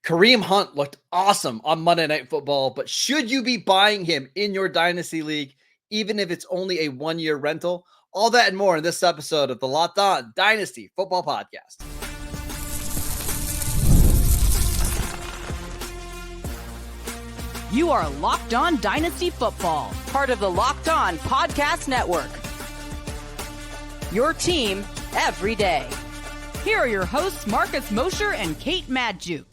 Kareem Hunt looked awesome on Monday Night Football, but should you be buying him in your Dynasty League, even if it's only a one-year rental? All that and more in this episode of the Locked On Dynasty Football Podcast. You are Locked On Dynasty Football, part of the Locked On Podcast Network. Your team every day. Here are your hosts, Marcus Mosher and Kate Madjuk.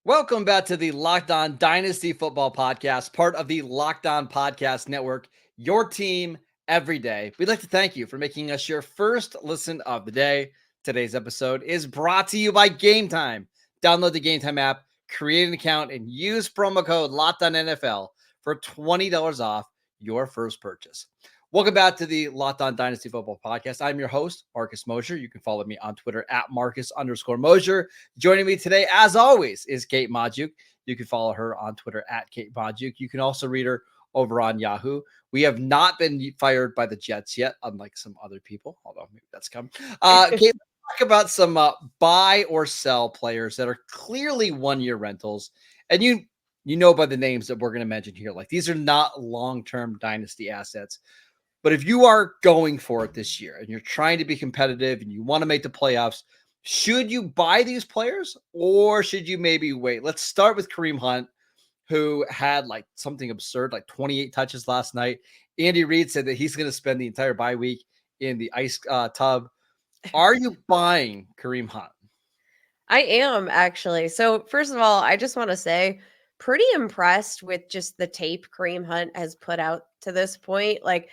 Welcome back to the Locked On Dynasty Football Podcast, part of the Locked On Podcast Network, your team every day. We'd like to thank you for making us your first listen of the day. Today's episode is brought to you by Gametime. Download the Gametime app, create an account, and use promo code LOCKEDONNFL for $20 off your first purchase. Welcome back to the Locked On Dynasty Football Podcast. I'm your host, Marcus Mosher. You can follow me on Twitter at Marcus_Mosher. Joining me today, as always, is Kate Madjuk. You can follow her on Twitter at Kate Madjuk. You can also read her over on Yahoo. We have not been fired by the Jets yet, unlike some other people, although maybe that's coming. Kate, let's talk about some buy or sell players that are clearly one-year rentals. And you know by the names that we're going to mention here, like these are not long-term Dynasty assets. But if you are going for it this year and you're trying to be competitive and you want to make the playoffs, should you buy these players or should you maybe wait? Let's start with Kareem Hunt, who had like something absurd, like 28 touches last night. Andy Reid said that he's going to spend the entire bye week in the ice tub. Are you buying Kareem Hunt? I am, actually. So first of all, I just want to say, pretty impressed with just the tape Kareem Hunt has put out to this point. Like,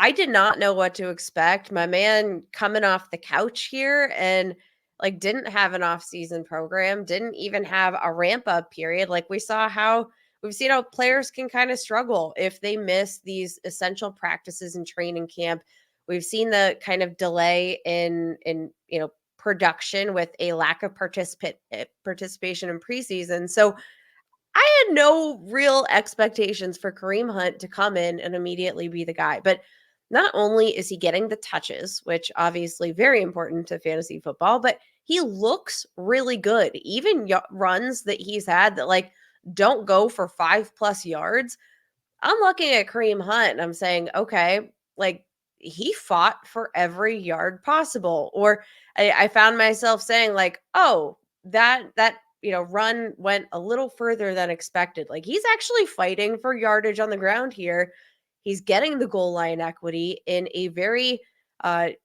I did not know what to expect. My man coming off the couch here and like didn't have an off-season program, didn't even have a ramp-up period. Like we've seen how players can kind of struggle if they miss these essential practices in training camp. We've seen the kind of delay in production with a lack of participation in preseason. So I had no real expectations for Kareem Hunt to come in and immediately be the guy. But not only is he getting the touches, which obviously very important to fantasy football, but he looks really good. Even runs that he's had that like don't go for 5+ yards. I'm looking at Kareem Hunt and I'm saying, okay, like he fought for every yard possible. Or I found myself saying like, oh, that run went a little further than expected. Like he's actually fighting for yardage on the ground here. He's getting the goal line equity in a very, I'm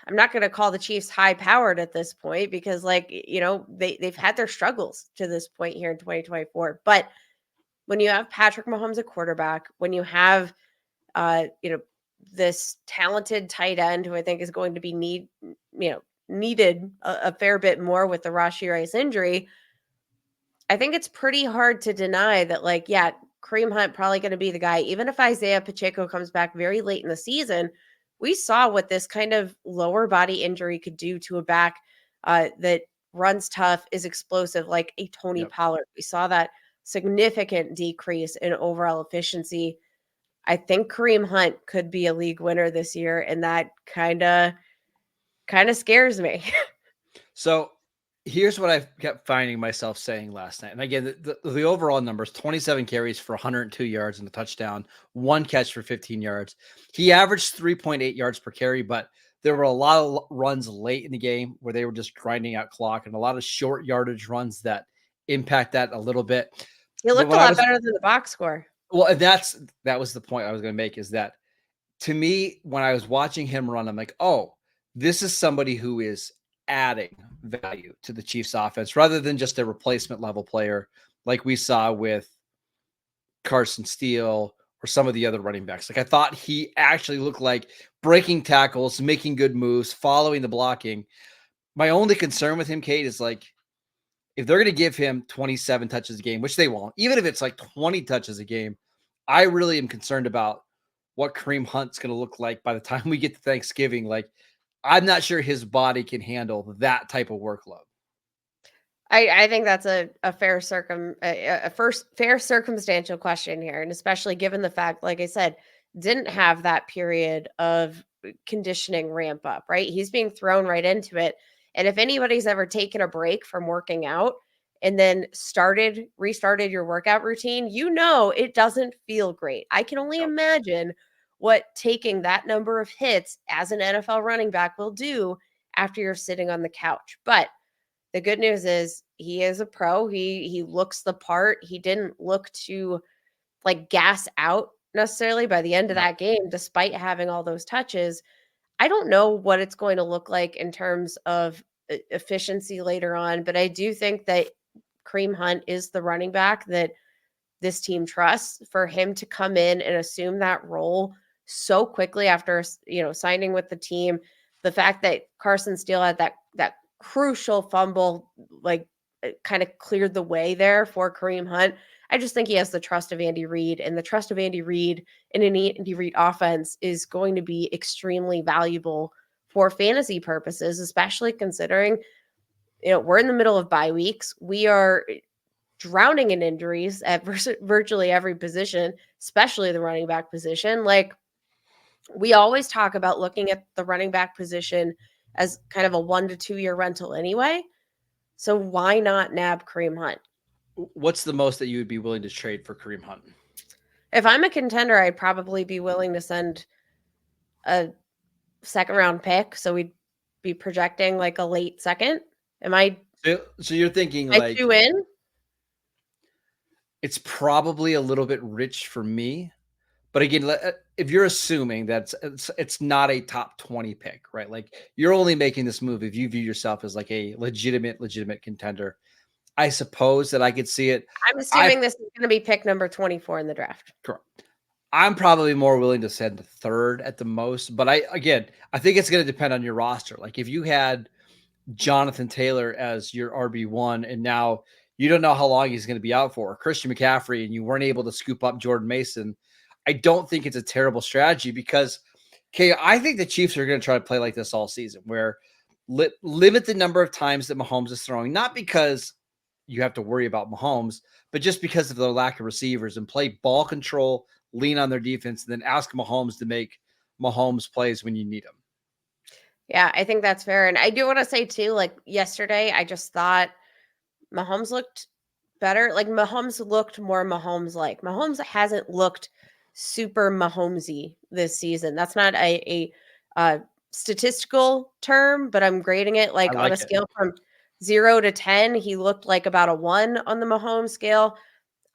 not going to call the Chiefs high powered at this point because they've had their struggles to this point here in 2024. But when you have Patrick Mahomes at quarterback, when you have, this talented tight end who I think is going to be needed a fair bit more with the Rashee Rice injury, I think it's pretty hard to deny that Kareem Hunt probably going to be the guy. Even if Isaiah Pacheco comes back very late in the season, we saw what this kind of lower body injury could do to a back that runs tough, is explosive, like a Tony Pollard. We saw that significant decrease in overall efficiency. I think Kareem Hunt could be a league winner this year, and that kind of scares me. So here's what I kept finding myself saying last night. And again, the overall numbers, 27 carries for 102 yards and a touchdown, 1 catch for 15 yards. He averaged 3.8 yards per carry, but there were a lot of runs late in the game where they were just grinding out clock and a lot of short yardage runs that impact that a little bit. He looked a lot better than the box score. Well, and that was the point I was going to make, is that to me, when I was watching him run, I'm like, oh, this is somebody who is adding value to the Chiefs offense rather than just a replacement level player like we saw with Carson Steele or some of the other running backs. Like I thought he actually looked like breaking tackles, making good moves, following the blocking. My only concern with him, Kate, is like if they're going to give him 27 touches a game, which they won't, even if it's like 20 touches a game, I really am concerned about what Kareem Hunt's going to look like by the time we get to Thanksgiving. Like, I'm not sure his body can handle that type of workload. I think that's a fair circumstantial question here. And especially given the fact, like I said, didn't have that period of conditioning ramp up, right? He's being thrown right into it. And if anybody's ever taken a break from working out and then restarted your workout routine, it doesn't feel great. I can only imagine what taking that number of hits as an NFL running back will do after you're sitting on the couch. But the good news is he is a pro. He looks the part. He didn't look to like gas out necessarily by the end of that game, despite having all those touches. I don't know what it's going to look like in terms of efficiency later on, but I do think that Kareem Hunt is the running back that this team trusts. For him to come in and assume that role so quickly after, signing with the team, the fact that Carson Steele had that crucial fumble, kind of cleared the way there for Kareem Hunt. I just think he has the trust of Andy Reid, and the trust of Andy Reid in an Andy Reid offense is going to be extremely valuable for fantasy purposes, especially considering, we're in the middle of bye weeks. We are drowning in injuries at virtually every position, especially the running back position. Like, we always talk about looking at the running back position as kind of a 1 to 2 year rental anyway. So why not nab Kareem Hunt? What's the most that you would be willing to trade for Kareem Hunt? If I'm a contender, I'd probably be willing to send a second round pick. So we'd be projecting like a late second. So you're thinking like you in? It's probably a little bit rich for me. But again, if you're assuming that it's not a top 20 pick, right? Like, you're only making this move if you view yourself as like a legitimate contender. I suppose that I could see it. I'm assuming this is going to be pick number 24 in the draft. Correct. I'm probably more willing to send the third at the most, but I think it's going to depend on your roster. Like, if you had Jonathan Taylor as your RB1 and now you don't know how long he's going to be out for, Christian McCaffrey, and you weren't able to scoop up Jordan Mason, I don't think it's a terrible strategy because, I think the Chiefs are going to try to play like this all season, where limit the number of times that Mahomes is throwing, not because you have to worry about Mahomes, but just because of the lack of receivers, and play ball control, lean on their defense, and then ask Mahomes to make Mahomes plays when you need them. Yeah, I think that's fair. And I do want to say too, like yesterday, I just thought Mahomes looked better. Like, Mahomes looked more Mahomes-like. Mahomes hasn't looked super Mahomesy this season. That's not a statistical term, but I'm grading it like on a scale from 0 to 10. He looked like about a 1 on the Mahomes scale.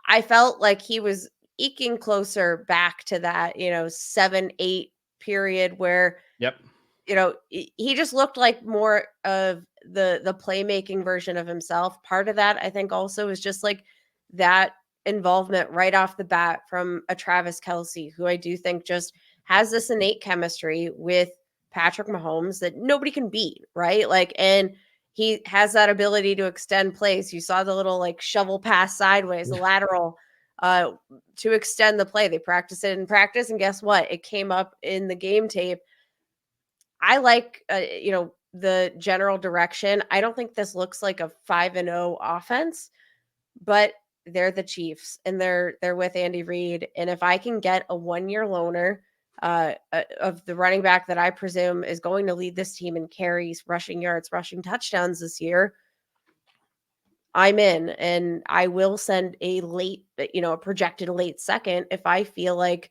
I felt like he was eking closer back to that, 7-8 period where, he just looked like more of the playmaking version of himself. Part of that, I think, also is just like that involvement right off the bat from a Travis Kelce, who I do think just has this innate chemistry with Patrick Mahomes that nobody can beat, right? Like, and he has that ability to extend plays. You saw the little like shovel pass sideways, the lateral to extend the play. They practiced it in practice, and guess what? It came up in the game tape. I like, the general direction. I don't think this looks like a 5-0 offense, but they're the Chiefs and they're with Andy Reid. And if I can get a 1-year loaner of the running back that I presume is going to lead this team in carries, rushing yards, rushing touchdowns this year, I'm in, and I will send a late, a projected late second if I feel like,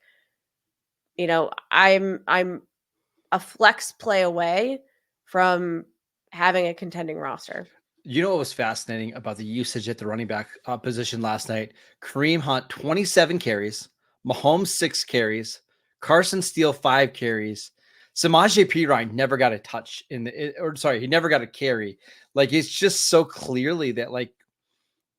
I'm a flex play away from having a contending roster. You know what was fascinating about the usage at the running back position last night? Kareem Hunt, 27 carries, Mahomes, 6 carries, Carson Steele, 5 carries. Samaje Perine never got a touch he never got a carry. Like, it's just so clearly that, like,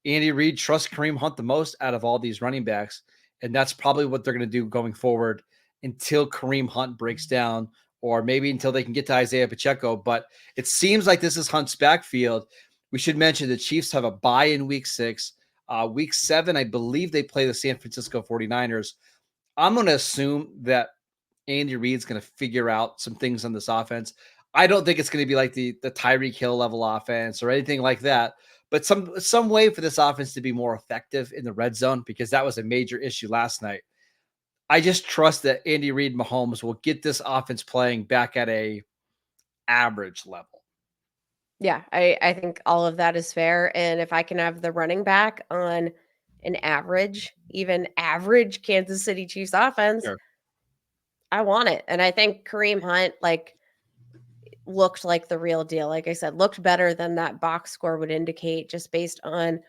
Andy Reid trusts Kareem Hunt the most out of all these running backs. And that's probably what they're going to do going forward until Kareem Hunt breaks down, or maybe until they can get to Isaiah Pacheco. But it seems like this is Hunt's backfield. We should mention the Chiefs have a bye in week 6. Week 7, I believe they play the San Francisco 49ers. I'm going to assume that Andy Reid's going to figure out some things on this offense. I don't think it's going to be like the Tyreek Hill level offense or anything like that, but some way for this offense to be more effective in the red zone, because that was a major issue last night. I just trust that Andy Reid, Mahomes will get this offense playing back at a average level. Yeah, I think all of that is fair. And if I can have the running back on an average, even average Kansas City Chiefs offense, Sure. I want it. And I think Kareem Hunt looked like the real deal. Like I said, looked better than that box score would indicate just based on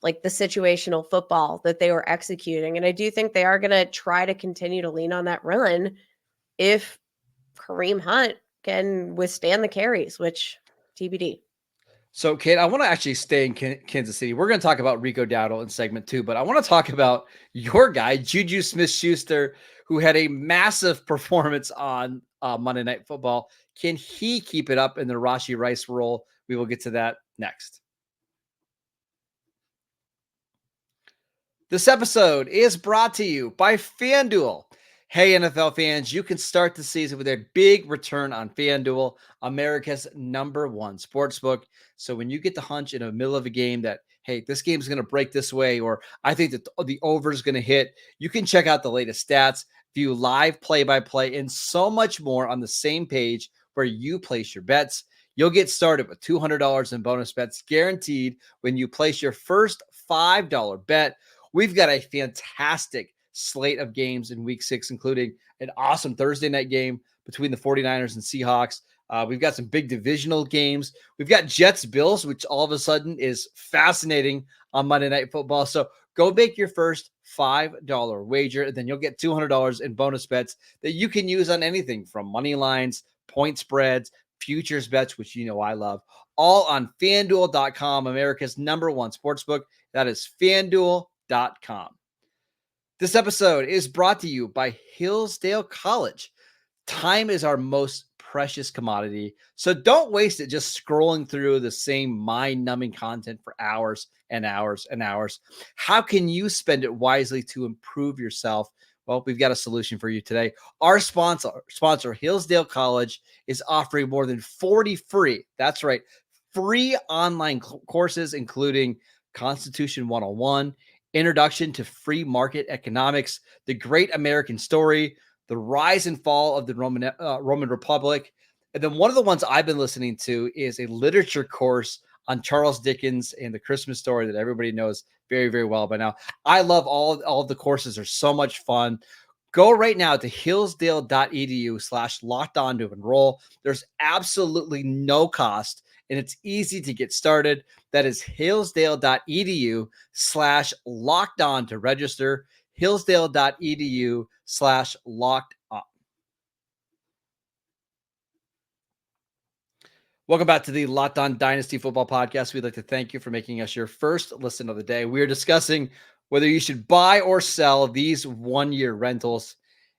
the situational football that they were executing. And I do think they are going to try to continue to lean on that run if Kareem Hunt can withstand the carries, which TBD. So, Kate, I want to actually stay in Kansas City. We're going to talk about Rico Dowdle in segment 2, but I want to talk about your guy, Juju Smith-Schuster, who had a massive performance on Monday Night Football. Can he keep it up in the Rashee Rice role? We will get to that next. This episode is brought to you by FanDuel. Hey, NFL fans, you can start the season with a big return on FanDuel, America's #1 sportsbook. So when you get the hunch in the middle of a game that, hey, this game's going to break this way, or I think that the over is going to hit, you can check out the latest stats, view live play-by-play, and so much more on the same page where you place your bets. You'll get started with $200 in bonus bets guaranteed when you place your first $5 bet. We've got a fantastic slate of games in week 6, including an awesome Thursday night game between the 49ers and Seahawks. We've got some big divisional games. We've got Jets Bills, which all of a sudden is fascinating on Monday Night Football. So go make your first $5 wager, and then you'll get $200 in bonus bets that you can use on anything from money lines, point spreads, futures bets, which you know I love, all on FanDuel.com, America's #1 sportsbook. That is FanDuel.com. This episode is brought to you by Hillsdale College. Time is our most precious commodity, so don't waste it just scrolling through the same mind-numbing content for hours and hours and hours. How can you spend it wisely to improve yourself? Well, we've got a solution for you today. Our sponsor, Hillsdale College, is offering more than 40 free, that's right, free online courses, including Constitution 101, Introduction to Free Market Economics, The Great American Story, The Rise and Fall of the Roman Republic. And then one of the ones I've been listening to is a literature course on Charles Dickens and the Christmas story that everybody knows very, very well by now. I love all of the courses. They're so much fun. Go right now to hillsdale.edu/lockedon to enroll. There's absolutely no cost, and it's easy to get started. That is hillsdale.edu/lockedon to register. hillsdale.edu/lockedon. Welcome back to the Locked On Dynasty Football Podcast. We'd like to thank you for making us your first listen of the day. We are discussing whether you should buy or sell these one-year rentals.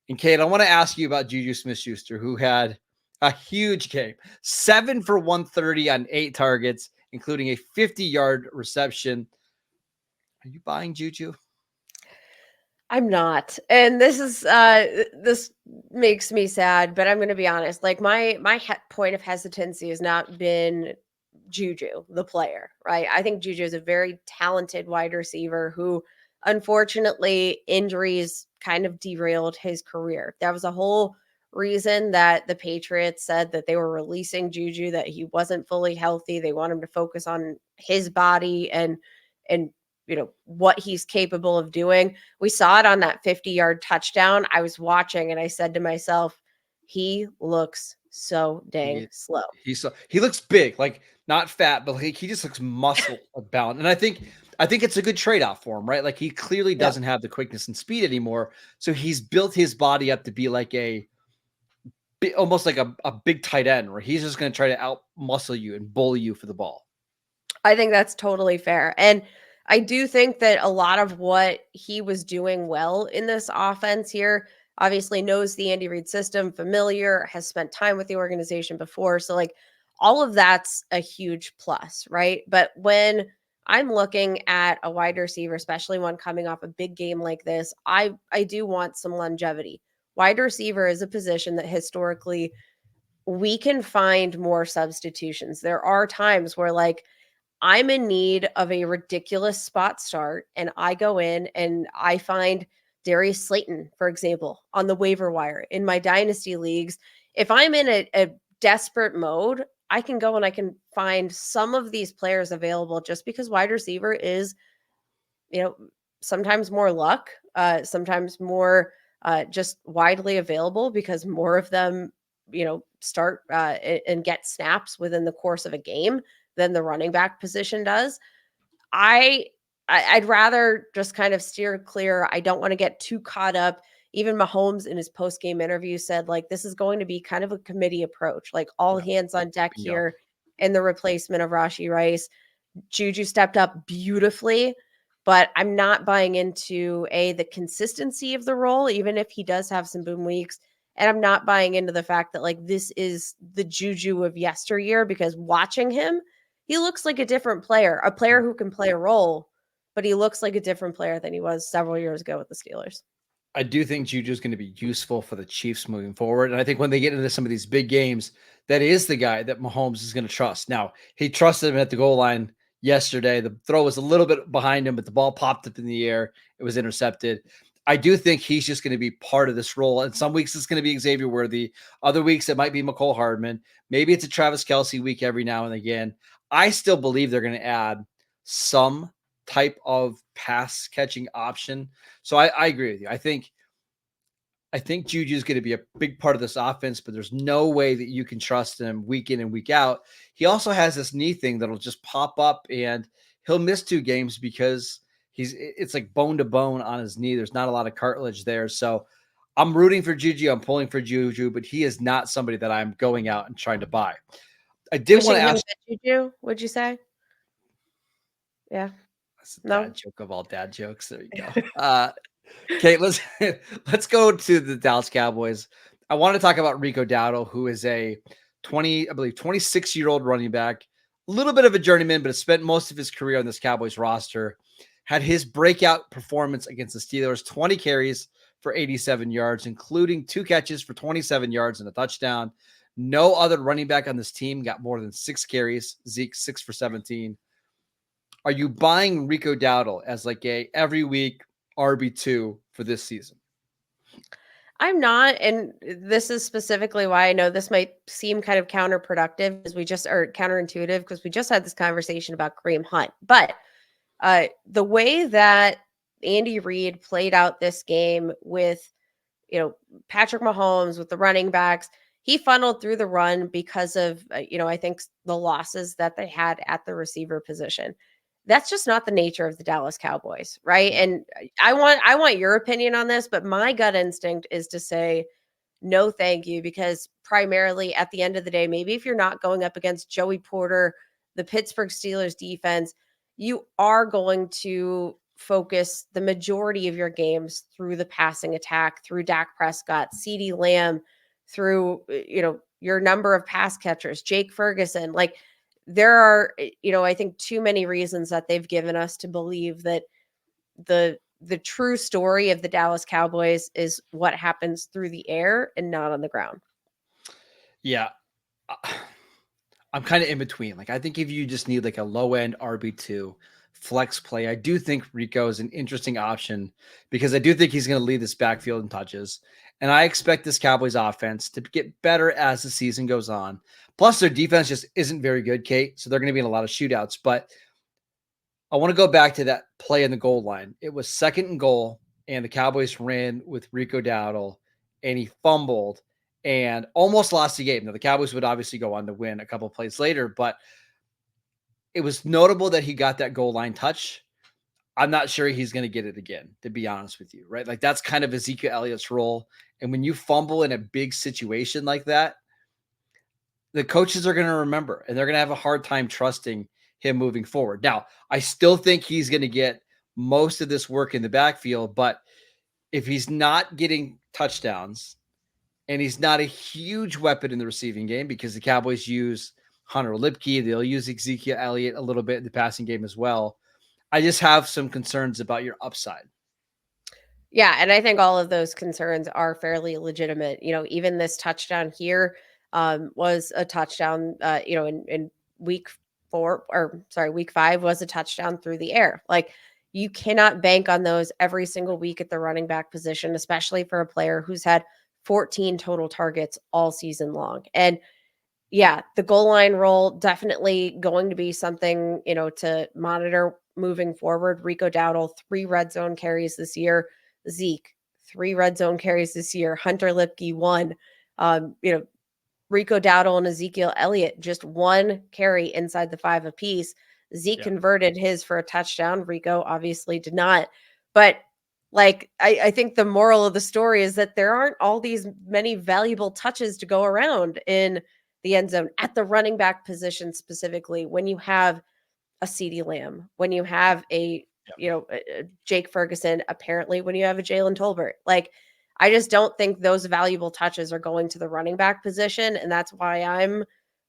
And Kate, I want to ask you about Juju Smith-Schuster, who had a huge game, 7 for 130 on 8 targets, including a 50-yard reception. Are you buying Juju? I'm not. And this makes me sad, but I'm going to be honest. My point of hesitancy has not been Juju, the player, right? I think Juju is a very talented wide receiver who, unfortunately, injuries kind of derailed his career. That was a whole reason that the Patriots said that they were releasing Juju, that he wasn't fully healthy. They want him to focus on his body and what he's capable of doing. We saw it on that 50-yard touchdown. I was watching and I said to myself, he looks so dang slow. He looks big, like not fat, but he just looks muscle bound. And I think it's a good trade-off for him, right? Like he clearly doesn't have the quickness and speed anymore. So he's built his body up to be like almost like a big tight end, where he's just going to try to out muscle you and bully you for the ball. I think that's totally fair. And I do think that a lot of what he was doing well in this offense here, obviously knows the Andy Reid system, familiar, has spent time with the organization before. So all of that's a huge plus, right? But when I'm looking at a wide receiver, especially one coming off a big game like this, I do want some longevity. Wide receiver is a position that historically we can find more substitutions. There are times where I'm in need of a ridiculous spot start, and I go in and I find Darius Slayton, for example, on the waiver wire in my dynasty leagues. If I'm in a desperate mode, I can go and I can find some of these players available just because wide receiver is, sometimes more luck, sometimes more just widely available because more of them, start and get snaps within the course of a game than the running back position does. I I'd rather just kind of steer clear. I don't want to get too caught up. Even Mahomes in his post-game interview said, like, this is going to be kind of a committee approach, like all Yeah. hands on deck Bingo. here in the replacement of Rashee Rice. Juju stepped up beautifully, but I'm not buying into the consistency of the role, even if he does have some boom weeks. And I'm not buying into the fact that like this is the Juju of yesteryear, because watching him, he looks like a different player, a player who can play a role, but he looks like a different player than he was several years ago with the Steelers. I do think Juju is going to be useful for the Chiefs moving forward. And I think when they get into some of these big games, that is the guy that Mahomes is going to trust. Now, he trusted him at the goal line yesterday. The throw was a little bit behind him, but the ball popped up in the air. It was intercepted. I do think he's just going to be part of this role. And some weeks it's going to be Xavier Worthy. Other weeks it might be McCole Hardman. Maybe it's a Travis Kelce week every now and again. I still believe they're going to add some type of pass catching option. So I agree with you. I think Juju is going to be a big part of this offense, but there's no way that you can trust him week in and week out. He also has this knee thing that'll just pop up and he'll miss 2 games because it's like bone to bone on his knee. There's not a lot of cartilage there. So I'm rooting for Juju. I'm pulling for Juju, but he is not somebody that I'm going out and trying to buy. I did want to Wishing him ask. good Juju, would you say? Yeah. That's a No? dad joke of all dad jokes. There you go. Okay, let's go to the Dallas Cowboys. I want to talk about Rico Dowdle, who is a 26-year-old running back, a little bit of a journeyman, but has spent most of his career on this Cowboys roster. Had his breakout performance against the Steelers, 20 carries for 87 yards, including 2 catches for 27 yards and a touchdown. No other running back on this team got more than 6 carries. Zeke, 6 for 17. Are you buying Rico Dowdle as like a every week RB2 for this season? I'm not, and this is specifically why I know this might seem kind of counterproductive, because we just are counterintuitive, because we just had this conversation about Kareem Hunt. But the way that Andy Reid played out this game with, Patrick Mahomes, with the running backs, he funneled through the run because of, I think the losses that they had at the receiver position. That's just not the nature of the Dallas Cowboys, right? Yeah. And I want your opinion on this, but my gut instinct is to say no, thank you, because primarily at the end of the day, maybe if you're not going up against Joey Porter, the Pittsburgh Steelers defense, you are going to focus the majority of your games through the passing attack, through Dak Prescott, CeeDee Lamb, through your number of pass catchers, Jake Ferguson. Like, there are, I think too many reasons that they've given us to believe that the true story of the Dallas Cowboys is what happens through the air and not on the ground. Yeah. I'm kind of in between. Like, I think if you just need like a low end RB2 flex play, I do think Rico is an interesting option, because I do think he's going to lead this backfield in touches. And I expect this Cowboys offense to get better as the season goes on. Plus, their defense just isn't very good, Kate. So they're going to be in a lot of shootouts. But I want to go back to that play in the goal line. It was 2nd and goal, and the Cowboys ran with Rico Dowdle, and he fumbled and almost lost the game. Now, the Cowboys would obviously go on to win a couple of plays later, but it was notable that he got that goal line touch. I'm not sure he's going to get it again, to be honest with you, right? Like, that's kind of Ezekiel Elliott's role. And when you fumble in a big situation like that, the coaches are going to remember, and they're going to have a hard time trusting him moving forward. Now, I still think he's going to get most of this work in the backfield, but if he's not getting touchdowns and he's not a huge weapon in the receiving game, because the Cowboys use Hunter Lipke, they'll use Ezekiel Elliott a little bit in the passing game as well. I just have some concerns about your upside. Yeah, and I think all of those concerns are fairly legitimate. Even this touchdown here was a touchdown, in week 5 was a touchdown through the air. Like, you cannot bank on those every single week at the running back position, especially for a player who's had 14 total targets all season long. And, Yeah, the goal line role definitely going to be something, to monitor moving forward. Rico Dowdle, 3 red zone carries this year. Zeke, 3 red zone carries this year. Hunter Lipke, 1. Rico Dowdle and Ezekiel Elliott, just 1 carry inside the 5 apiece. Zeke converted his for a touchdown. Rico obviously did not. But I think the moral of the story is that there aren't all these many valuable touches to go around in the end zone at the running back position specifically when you have a CeeDee Lamb, when you have a Jake Ferguson, apparently when you have a Jalen Tolbert. I just don't think those valuable touches are going to the running back position, and that's why I'm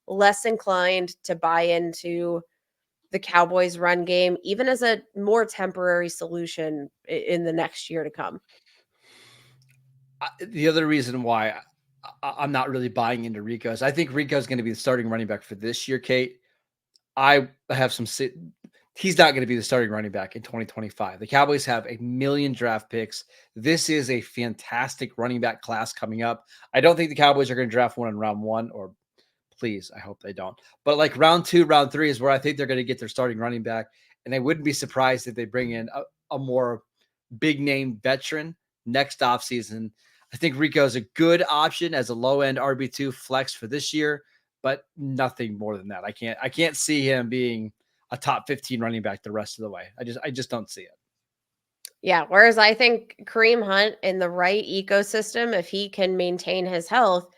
less inclined to buy into the Cowboys run game, even as a more temporary solution in the next year to come. The other reason why I'm not really buying into Rico is I think Rico is going to be the starting running back for this year, Kate. I have some. He's not going to be the starting running back in 2025. The Cowboys have 1 million draft picks. This is a fantastic running back class coming up. I don't think the Cowboys are going to draft one in round 1, or please, I hope they don't. But like round 2, round 3 is where I think they're going to get their starting running back. And I wouldn't be surprised if they bring in a more big name veteran next offseason. I think Rico is a good option as a low end RB2 flex for this year, but nothing more than that. I can't see him being a top 15 running back the rest of the way. I just don't see it. Yeah. Whereas I think Kareem Hunt in the right ecosystem, if he can maintain his health,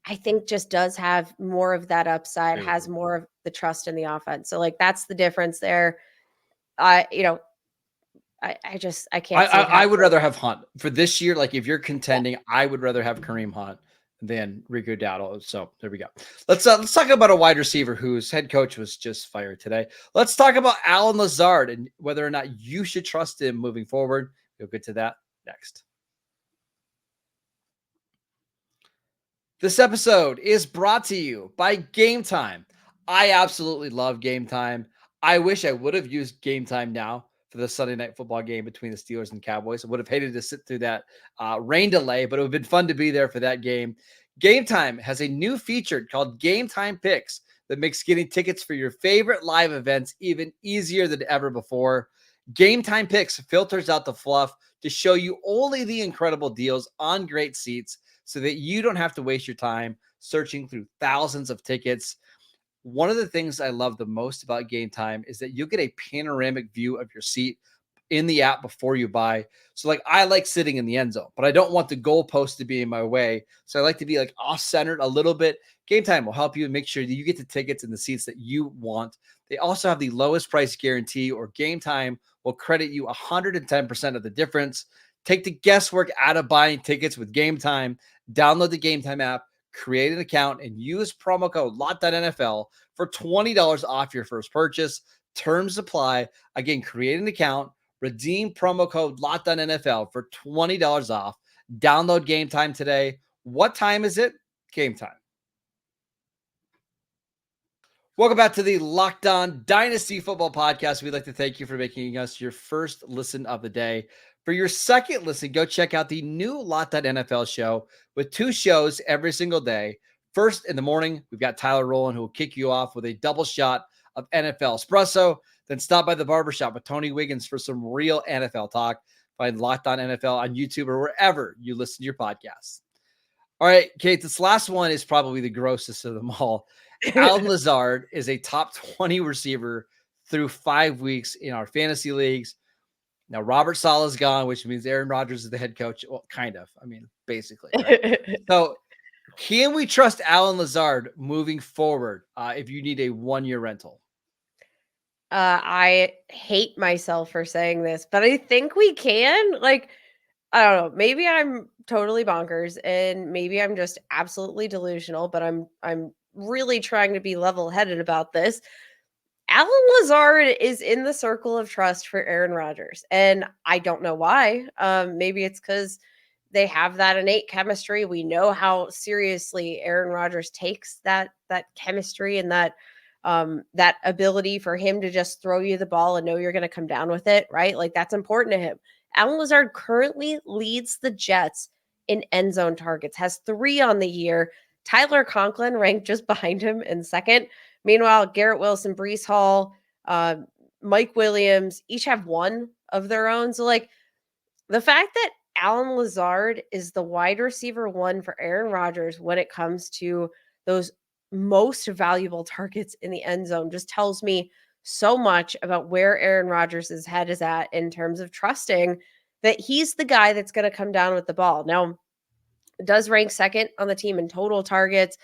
I think just does have more of that upside, has more of the trust in the offense. So that's the difference there. I can't see it I would rather have Hunt for this year. Like if you're contending, I would rather have Kareem Hunt than Rico Dowdle. So there we go. Let's talk about a wide receiver whose head coach was just fired today. Let's talk about Allen Lazard and whether or not you should trust him moving forward. We'll get to that next. This episode is brought to you by Gametime. I absolutely love Gametime. I wish I would have used Gametime now for the Sunday night football game between the Steelers and Cowboys. I would have hated to sit through that rain delay, but it would have been fun to be there for that game. Gametime has a new feature called Gametime Picks that makes getting tickets for your favorite live events even easier than ever before. Gametime Picks filters out the fluff to show you only the incredible deals on great seats so that you don't have to waste your time searching through thousands of tickets. One of the things I love the most about Gametime is that you get a panoramic view of your seat in the app before you buy. So I like sitting in the end zone, but I don't want the goalpost to be in my way. So I like to be off-centered a little bit. Gametime will help you make sure that you get the tickets in the seats that you want. They also have the lowest price guarantee, or Gametime will credit you 110% of the difference. Take the guesswork out of buying tickets with Gametime. Download the Gametime app, create an account, and use promo code LOCKEDONNFL for $20 off your first purchase. Terms apply. Again, create an account, redeem promo code LOCKEDONNFL for $20 off. Download Gametime today. What time is it? Gametime. Welcome back to the Locked On Dynasty Football Podcast. We'd like to thank you for making us your first listen of the day. For your second listen, go check out the new Locked On NFL show with 2 shows every single day. First, in the morning, we've got Tyler Rowland, who will kick you off with a double shot of NFL espresso. Then stop by the barbershop with Tony Wiggins for some real NFL talk. Find Locked On NFL on YouTube or wherever you listen to your podcasts. All right, Kate, this last one is probably the grossest of them all. Allen Lazard is a top 20 receiver through 5 weeks in our fantasy leagues. Now, Robert Saleh's gone, which means Aaron Rodgers is the head coach. Well, kind of. I mean, basically. Right? So, can we trust Allen Lazard moving forward if you need a 1-year rental? I hate myself for saying this, but I think we can. I don't know. Maybe I'm totally bonkers, and maybe I'm just absolutely delusional. But I'm really trying to be level-headed about this. Allen Lazard is in the circle of trust for Aaron Rodgers, and I don't know why. Maybe it's because they have that innate chemistry. We know how seriously Aaron Rodgers takes that chemistry and that ability for him to just throw you the ball and know you're going to come down with it, right? That's important to him. Allen Lazard currently leads the Jets in end zone targets, has 3 on the year. Tyler Conklin ranked just behind him in second. Meanwhile, Garrett Wilson, Breece Hall, Mike Williams each have one of their own. So, like, the fact that Allen Lazard is the wide receiver one for Aaron Rodgers when it comes to those most valuable targets in the end zone just tells me so much about where Aaron Rodgers' head is at in terms of trusting that he's the guy that's going to come down with the ball. Now, it does rank second on the team in total targets,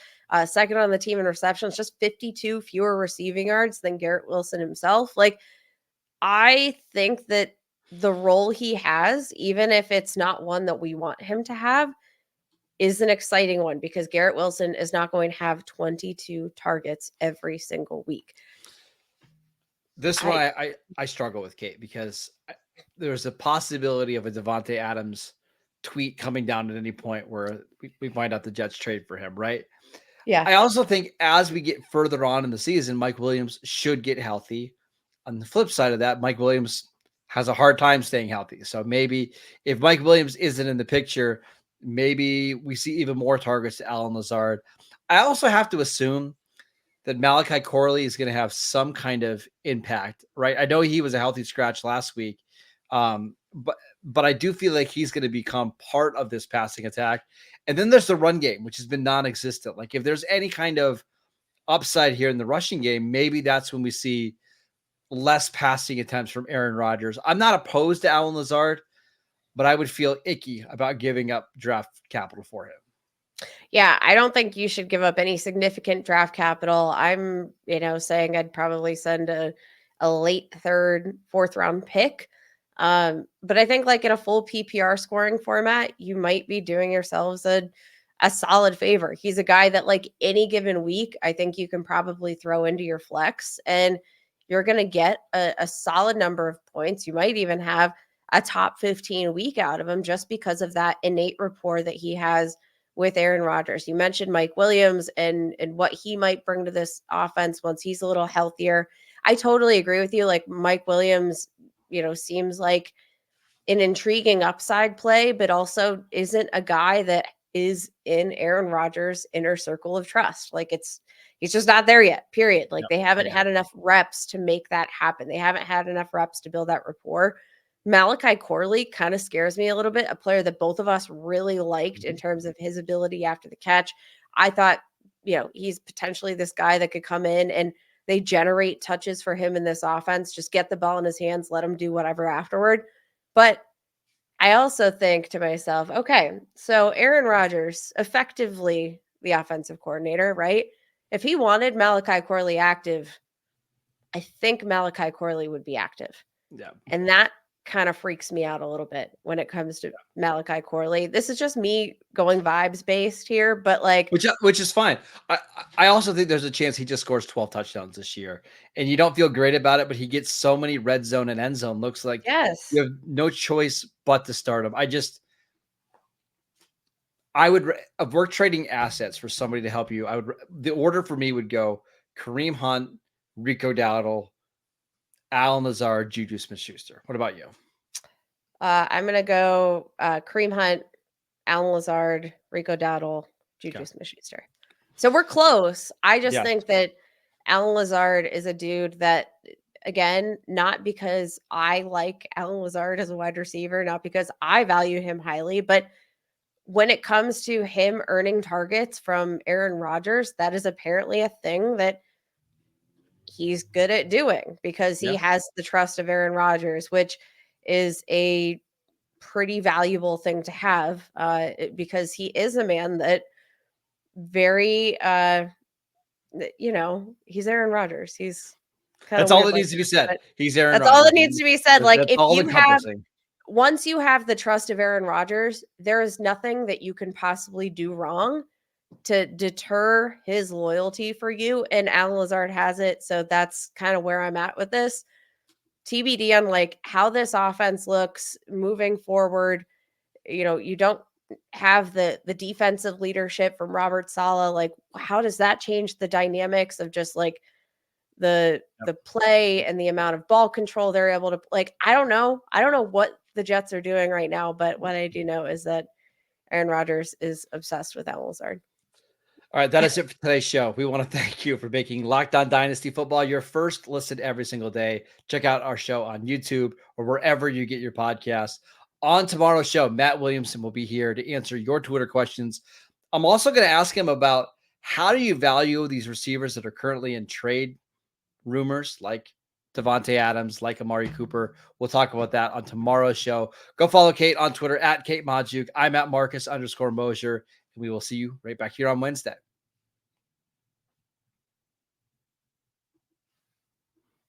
second on the team in receptions, just 52 fewer receiving yards than Garrett Wilson himself. Like, I think that the role he has, even if it's not one that we want him to have, is an exciting one because Garrett Wilson is not going to have 22 targets every single week. This one I struggle with, Kate, because there's a possibility of a Devontae Adams tweet coming down at any point where we find out the Jets trade for him, right? Yeah. I also think as we get further on in the season, Mike Williams should get healthy. On the flip side of that, Mike Williams has a hard time staying healthy. So maybe if Mike Williams isn't in the picture, maybe we see even more targets to Allen Lazard. I also have to assume that Malachi Corley is going to have some kind of impact, right? I know he was a healthy scratch last week, but I do feel like he's going to become part of this passing attack. And then there's the run game, which has been non-existent. Like if there's any kind of upside here in the rushing game, maybe that's when we see less passing attempts from Aaron Rodgers. I'm not opposed to Allen Lazard, but I would feel icky about giving up draft capital for him. Yeah, I don't think you should give up any significant draft capital. I'm, saying I'd probably send a late third, fourth round pick. But I think like in a full PPR scoring format, you might be doing yourselves a solid favor. He's a guy that like any given week, I think you can probably throw into your flex and you're going to get a solid number of points. You might even have a top 15 week out of him just because of that innate rapport that he has with Aaron Rodgers. You mentioned Mike Williams and what he might bring to this offense once he's a little healthier. I totally agree with you. Like Mike Williams, seems like an intriguing upside play, but also isn't a guy that is in Aaron Rodgers' inner circle of trust. Like he's just not there yet, period. Like they haven't had enough reps to make that happen. They haven't had enough reps to build that rapport. Malachi Corley kind of scares me a little bit, a player that both of us really liked in terms of his ability after the catch. I thought, he's potentially this guy that could come in and they generate touches for him in this offense, just get the ball in his hands, let him do whatever afterward. But I also think to myself, okay, so Aaron Rodgers, effectively the offensive coordinator, right? If he wanted Malachi Corley active, I think Malachi Corley would be active. Yeah. And that kind of freaks me out a little bit when it comes to Malachi Corley. This is just me going vibes based here, but like which is fine. I also think there's a chance he just scores 12 touchdowns this year, and you don't feel great about it, but he gets so many red zone and end zone looks like yes, you have no choice but to start him. I would if we're trading assets for somebody to help you. The order for me would go Kareem Hunt, Rico Dowdle, Allen Lazard, Juju Smith-Schuster. What about you? I'm going to go Kareem Hunt, Allen Lazard, Rico Dowdle, Juju Smith-Schuster. So we're close. I just think that Allen Lazard is a dude that, again, not because I like Allen Lazard as a wide receiver, not because I value him highly, but when it comes to him earning targets from Aaron Rodgers, that is apparently a thing that he's good at doing because he has the trust of Aaron Rodgers, which is a pretty valuable thing to have because he is a man that he's Aaron Rodgers. He's kind of that's all that needs to be said. He's Aaron That's Rodgers. all that needs to be said. Like if you have, encompassing. once you have the trust of Aaron Rodgers, there is nothing that you can possibly do wrong to deter his loyalty for you. And Allen Lazard has it. So that's kind of where I'm at with this. TBD on like how this offense looks moving forward. You don't have the defensive leadership from Robert Saleh. Like, how does that change the dynamics of just like the play and the amount of ball control they're able to like? I don't know what the Jets are doing right now, but what I do know is that Aaron Rodgers is obsessed with Allen Lazard. All right, that is it for today's show. We want to thank you for making Locked On Dynasty Football your first listen every single day. Check out our show on YouTube or wherever you get your podcasts. On tomorrow's show, Matt Williamson will be here to answer your Twitter questions. I'm also going to ask him about how do you value these receivers that are currently in trade rumors, like Devontae Adams, like Amari Cooper. We'll talk about that on tomorrow's show. Go follow Kate on Twitter at Kate Modjuk. I'm at Marcus_Mosher, and we will see you right back here on Wednesday.